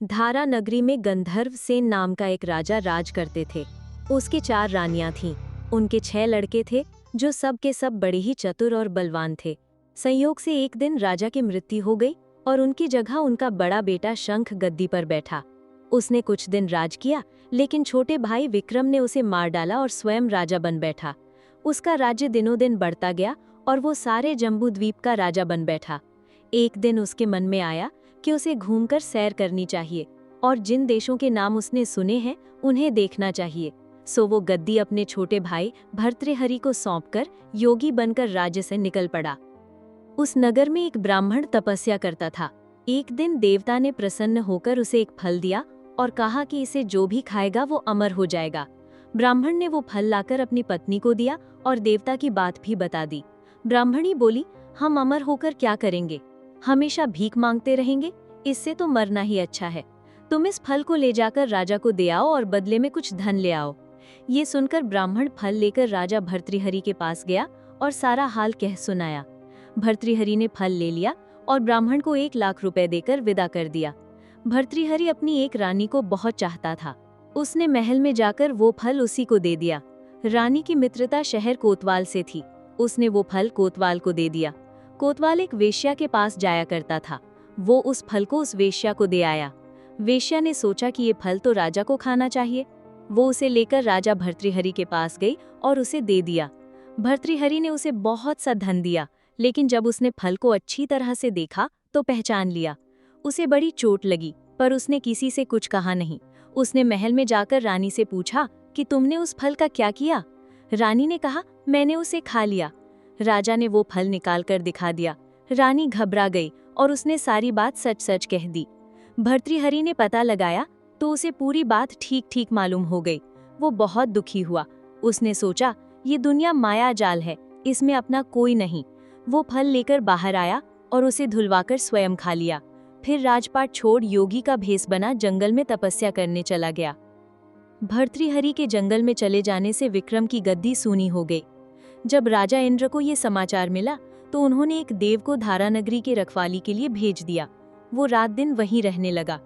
धारा नगरी में गंधर्व सेन नाम का एक राजा राज करते थे। उसकी 4 रानियां थीं। उनके 6 लड़के थे जो सब के सब बड़े ही चतुर और बलवान थे। संयोग से एक दिन राजा की मृत्यु हो गई और उनकी जगह उनका बड़ा बेटा शंख गद्दी पर बैठा। उसने कुछ दिन राज किया, लेकिन छोटे भाई विक्रम ने उसे मार डाला और स्वयं राजा बन बैठा। उसका राज्य दिनों दिन बढ़ता गया और वो सारे जम्बू द्वीप का राजा बन बैठा। एक दिन उसके मन में आया कि उसे घूमकर सैर करनी चाहिए और जिन देशों के नाम उसने सुने हैं उन्हें देखना चाहिए। सो वो गद्दी अपने छोटे भाई भर्तृहरि को सौंपकर योगी बनकर राज्य से निकल पड़ा। उस नगर में एक ब्राह्मण तपस्या करता था। एक दिन देवता ने प्रसन्न होकर उसे एक फल दिया और कहा कि इसे जो भी खाएगा वो अमर हो जाएगा। ब्राह्मण ने वो फल लाकर अपनी पत्नी को दिया और देवता की बात भी बता दी। ब्राह्मणी बोली, हम अमर होकर क्या करेंगे? हमेशा भीख मांगते रहेंगे, इससे तो मरना ही अच्छा है। तुम इस फल को ले जाकर राजा को दे आओ और बदले में कुछ धन ले आओ। ये सुनकर ब्राह्मण फल लेकर राजा भर्तृहरि के पास गया और सारा हाल कह सुनाया। भर्तृहरि ने फल ले लिया और ब्राह्मण को 1 लाख रुपए देकर विदा कर दिया। भर्तृहरि अपनी एक रानी को बहुत चाहता था। उसने महल में जाकर वो फल उसी को दे दिया। रानी की मित्रता शहर कोतवाल से थी। उसने वो फल कोतवाल को दे दिया। कोतवाल एक वेश्या के पास जाया करता था। वो उस फल को उस वेश्या को दे आया। वेश्या ने सोचा कि ये फल तो राजा को खाना चाहिए। वो उसे लेकर राजा भर्तृहरि के पास गई और उसे दे दिया। भर्तृहरि ने उसे बहुत सा धन दिया, लेकिन जब उसने फल को अच्छी तरह से देखा तो पहचान लिया। उसे बड़ी चोट लगी, पर उसने किसी से कुछ कहा नहीं। उसने महल में जाकर रानी से पूछा कि तुमने उस फल का क्या किया? रानी ने कहा, मैंने उसे खा लिया। राजा ने वो फल निकाल कर दिखा दिया। रानी घबरा गई और उसने सारी बात सच सच कह दी। भर्तृहरि ने पता लगाया तो उसे पूरी बात ठीक ठीक मालूम हो गई। वो बहुत दुखी हुआ। उसने सोचा, ये दुनिया माया जाल है, इसमें अपना कोई नहीं। वो फल लेकर बाहर आया और उसे धुलवाकर स्वयं खा लिया। फिर राजपाट छोड़ योगी का भेष बना जंगल में तपस्या करने चला गया। भर्तृहरि के जंगल में चले जाने से विक्रम की गद्दी सूनी हो गई। जब राजा इंद्र को ये समाचार मिला तो उन्होंने एक देव को धारा नगरी के रखवाली के लिए भेज दिया। वो रात दिन वहीं रहने लगा।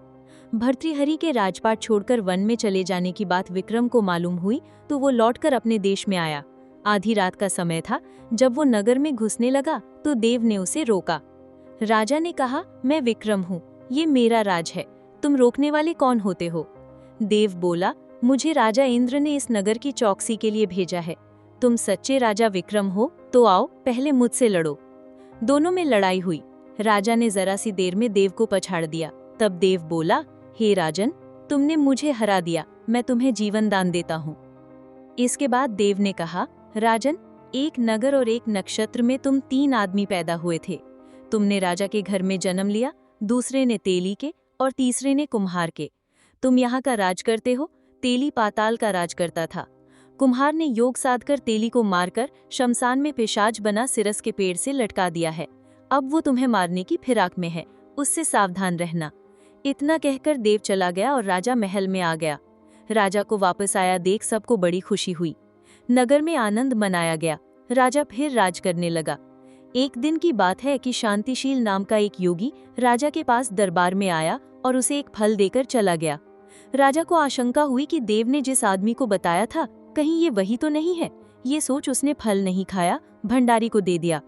भर्तृहरि के राजपाट छोड़कर वन में चले जाने की बात विक्रम को मालूम हुई तो वो लौटकर अपने देश में आया। आधी रात का समय था। जब वो नगर में घुसने लगा तो देव ने उसे रोका। राजा ने कहा, मैं विक्रम हूँ, ये मेरा राज है, तुम रोकने वाले कौन होते हो? देव बोला, मुझे राजा इंद्र ने इस नगर की चौकसी के लिए भेजा है। तुम सच्चे राजा विक्रम हो तो आओ, पहले मुझसे लड़ो। दोनों में लड़ाई हुई। राजा ने जरा सी देर में देव को पछाड़ दिया। तब देव बोला, हे राजन, तुमने मुझे हरा दिया, मैं तुम्हें जीवन दान देता हूँ। इसके बाद देव ने कहा, राजन, एक नगर और एक नक्षत्र में तुम 3 आदमी पैदा हुए थे। तुमने राजा के घर में जन्म लिया, दूसरे ने तेली के और तीसरे ने कुम्हार के। तुम यहाँ का राज करते हो। तेली पाताल का राज करता था। कुम्हार ने योग साधकर तेली को मारकर शमशान में पिशाच बना सिरस के पेड़ से लटका दिया है। अब वो तुम्हें मारने की फिराक में है, उससे सावधान रहना। इतना कहकर देव चला गया और राजा महल में आ गया। राजा को वापस आया देख सबको बड़ी खुशी हुई। नगर में आनंद मनाया गया। राजा फिर राज करने लगा। एक दिन की बात है कि शांतिशील नाम का एक योगी राजा के पास दरबार में आया और उसे एक फल देकर चला गया। राजा को आशंका हुई कि देव ने जिस आदमी को बताया था कहीं ये वही तो नहीं है। ये सोच उसने फल नहीं खाया, भंडारी को दे दिया।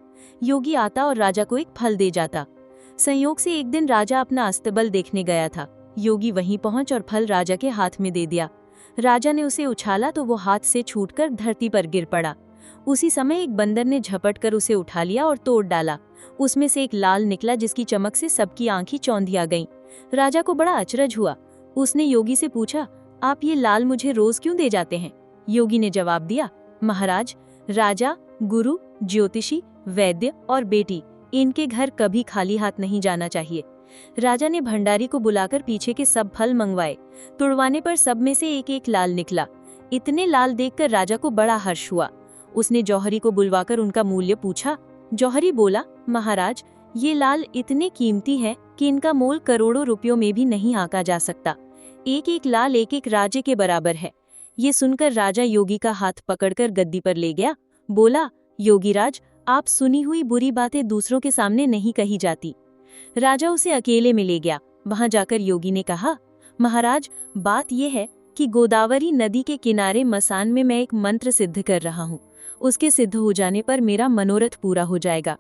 योगी आता और राजा को एक फल दे जाता। संयोग से एक दिन राजा अपना अस्तबल देखने गया था। योगी वहीं पहुंच और फल राजा के हाथ में दे दिया। राजा ने उसे उछाला तो वो हाथ से छूटकर धरती पर गिर पड़ा। उसी समय एक बंदर ने झपट कर उसे उठा लिया और तोड़ डाला। उसमें से एक लाल निकला जिसकी चमक से सबकी आंखें चौंधिया गईं। राजा को बड़ा अचरज हुआ। उसने योगी से पूछा, आप ये लाल मुझे रोज क्यों दे जाते हैं? योगी ने जवाब दिया, महाराज, राजा, गुरु, ज्योतिषी, वैद्य और बेटी, इनके घर कभी खाली हाथ नहीं जाना चाहिए। राजा ने भंडारी को बुलाकर पीछे के सब फल मंगवाए। तुड़वाने पर सब में से एक एक लाल निकला। इतने लाल देखकर राजा को बड़ा हर्ष हुआ। उसने जौहरी को बुलवाकर उनका मूल्य पूछा। जौहरी बोला, महाराज, ये लाल इतने कीमती हैं कि इनका मोल करोड़ों रुपयों में भी नहीं आंका जा सकता। एक एक लाल एक एक राज्य के बराबर है। ये सुनकर राजा योगी का हाथ पकड़कर गद्दी पर ले गया। बोला, योगीराज, आप सुनी हुई बुरी बातें दूसरों के सामने नहीं कही जाती। राजा उसे अकेले में ले गया। वहां जाकर योगी ने कहा, महाराज, बात यह है कि गोदावरी नदी के किनारे मसान में मैं एक मंत्र सिद्ध कर रहा हूँ। उसके सिद्ध हो जाने पर मेरा मनोरथ पूरा हो जाएगा।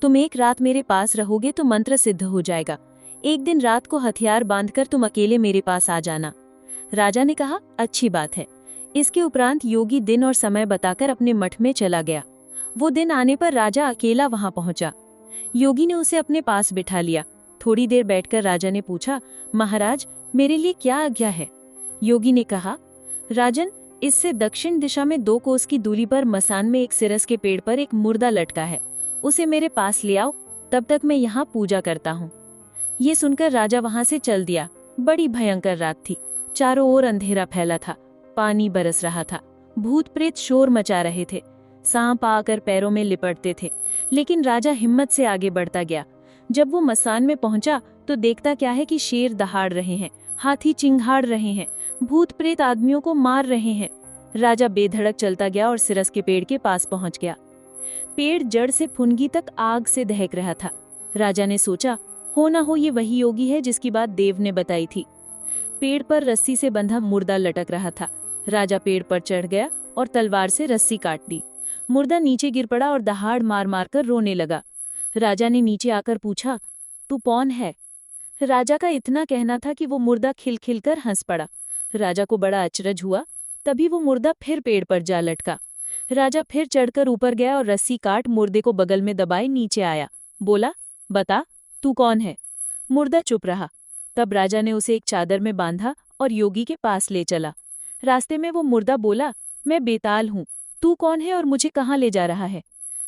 तुम एक रात मेरे पास रहोगे तो मंत्र सिद्ध हो जाएगा। एक दिन रात को हथियार बांधकर तुम अकेले मेरे पास आ जाना। राजा ने कहा, अच्छी बात है। इसके उपरांत योगी दिन और समय बताकर अपने मठ में चला गया। वो दिन आने पर राजा अकेला वहां पहुंचा। योगी ने उसे अपने पास बिठा लिया। थोड़ी देर बैठकर राजा ने पूछा, महाराज, मेरे लिए क्या आज्ञा है? योगी ने कहा, राजन, इससे दक्षिण दिशा में 2 कोस की दूरी पर मसान में एक सिरस के पेड़ पर एक मुर्दा लटका है। उसे मेरे पास ले आओ, तब तक मैं यहाँ पूजा करता हूँ। ये सुनकर राजा वहां से चल दिया। बड़ी भयंकर रात थी। चारों ओर अंधेरा फैला था। पानी बरस रहा था। भूत प्रेत शोर मचा रहे थे। सांप आकर पैरों में लिपटते थे। लेकिन राजा हिम्मत से आगे बढ़ता गया। जब वो मसान में पहुंचा तो देखता क्या है कि शेर दहाड़ रहे हैं, हाथी चिंघाड़ रहे हैं, भूत प्रेत आदमियों को मार रहे हैं। राजा बेधड़क चलता गया और सिरस के पेड़ के पास पहुंच गया। पेड़ जड़ से फुनगी तक आग से दहक रहा था। राजा ने सोचा, हो ना हो ये वही योगी है जिसकी बात देव ने बताई थी। पेड़ पर रस्सी से बंधा मुर्दा लटक रहा था। राजा पेड़ पर चढ़ गया और तलवार से रस्सी काट दी। मुर्दा नीचे गिर पड़ा और दहाड़ मार मार कर रोने लगा। राजा ने नीचे आकर पूछा, तू कौन है? राजा का इतना कहना था कि वो मुर्दा खिलखिल कर हंस पड़ा। राजा को बड़ा अचरज हुआ। तभी वो मुर्दा फिर पेड़ पर जा लटका। राजा फिर चढ़कर ऊपर गया और रस्सी काट मुर्दे को बगल में दबाए नीचे आया। बोला, बता, तू कौन है? मुर्दा चुप रहा। तब राजा ने उसे एक चादर में बांधा और योगी के पास ले चला। रास्ते में वो मुर्दा बोला, मैं बेताल हूँ। तू कौन है और मुझे कहाँ ले जा रहा है?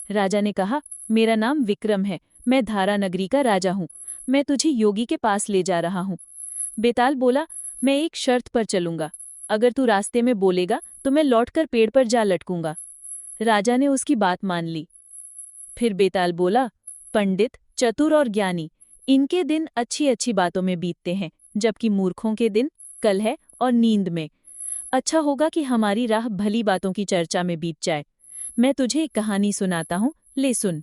राजा ने कहा, मेरा नाम विक्रम है। मैं धारा नगरी का राजा हूँ। मैं तुझे योगी के पास ले जा रहा हूँ। बेताल बोला, मैं एक शर्त पर चलूंगा। अगर तू रास्ते में बोलेगा तो मैं लौटकर पेड़ पर जा लटकूंगा। राजा ने उसकी बात मान ली। फिर बेताल बोला, पंडित, चतुर और ज्ञानी, इनके दिन अच्छी अच्छी बातों में बीतते हैं, जबकि मूर्खों के दिन कलह और नींद में। अच्छा होगा कि हमारी राह भली बातों की चर्चा में बीत जाए। मैं तुझे एक कहानी सुनाता हूँ, ले सुन।